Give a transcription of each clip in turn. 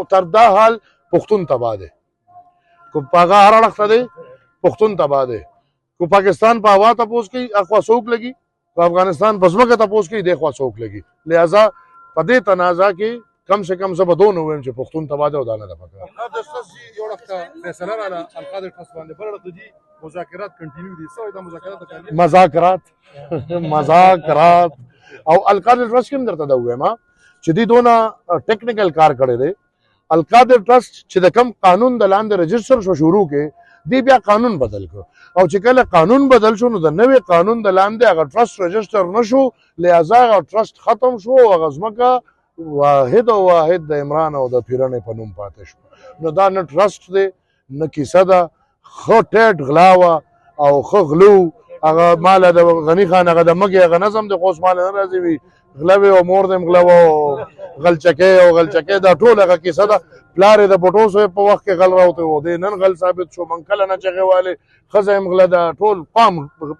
خو تر دا حال پښتون تباه دی کو پاغه هر اړخ ته دی پښتون تباه دی کو پاکستان په هوا تپوس کوي اخوا څوک لګي کو افغانستان په ځمکه تپوس کوي د خوا څوک لګي لہذا په دې تنازع کې کم سے کم زه به دونه ووایم چې پښتون تباه دی او دا نه ده پکار القادر ټرست جی یو وخت فیصله رااله القادر ټرست باندې بل وخت جی مذاکرات کنټینیو دي سوې د مذاکرات مذاکرات او القادر ټرست کوم درته دا وایم چې دې دونه ټیکنیکل کار کړی دی القادر ټرست چې د کم قانون د لاندې رجسټر شو شروع کې دی بیا قانون بدل کړ او چې کله قانون بدل شو نو د نوې قانون د لاندې هغه ټرست رجسټر نشو لہذا هغه ټرست ختم شو او هغه ځمکه واحد او واحد د عمران او د پیرنې په نوم پاتې شو نو دا نه ټرست دی نه کیسه ده ښه ټیټ غلا وه او ښه غلو هغه ماله د غني خان هغه د مګې هغه نظم دی خو اوس ماله نه راځي وي غله وې او مور دې غله وه او غلچکۍ دا ټول هغه کیسه ده پلار یې د بوټوسو په وخت کې غل راوتی و دی نن غل ثابت شو من کله نه چغې والې ښځه یې غله ده ټول پام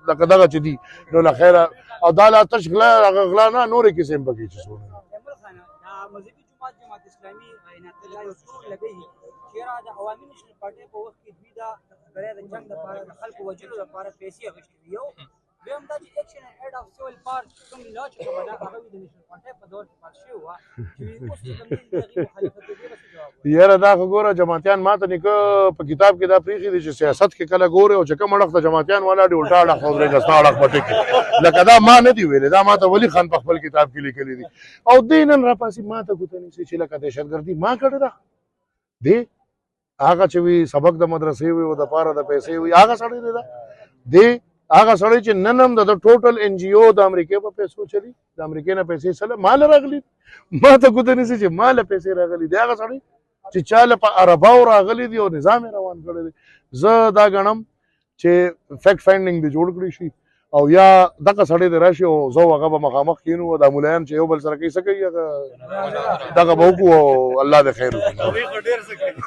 لکه دغه چې دي نو له خیره او دا لا تش غلا هغه غلا نه نورې کیسې هم پکې چې څونه مذهبي جماعت اسلامي انعطاف یو څور لګوي چېرې د عوامي نېشنل پارټۍ په وخت کې دوی دا برای د جنګ دپاره د خلکو وژلو دپاره پیسې اخیستې وي یو دویم دا چې ایکشن ایډ اف سیول پارک کوم لا چې کومه ده هغه د نېشنل پارټۍ په دور کې پاس شوې وه چې اوس چې کوم دي د هغې مخالفت دی ډېره څه جواب یاره دا خو ګوره جماعتیان ما ته نیکه په کتاب کې دا پرېښي دي چې سیاست کې کله ګورې او چې کوم اړخ ته جماعتیان ولاړ دي الټا اړخ ودرېږه ستا اړخ به ټیک لکه دا ما نه دي ویلې دا ما ته ولي خان په خپل کتاب کې لیکلي دي او دی نن راپاسې ما ته ګوته نیسي چې لکه دهشتګردي ما کړې ده دی هغه چې وي سبق د مدرسې وي او د پاره د پیسې وي هغه سړی دی دا دی هغه سړی چې نن هم د ټوټل ان جی او د امریکې په پیسو چلی د امریکې نه پیسې سره مال راغلي ما ته ګوته نیسي چې مال پیسې راغلي دی هغه سړی چې چاله په عرباو راغلي دي او نظام روان کړی دی زه دا ګڼم چې فیکټ فاینډینګ دې جوړ کړی شي او یا دغه سړی دې راشي او زه هغه به مخامخ کینو دا ملایان چې یو بل سره کوي څه کوي دغه به وکړو او الله دې خیر وکړي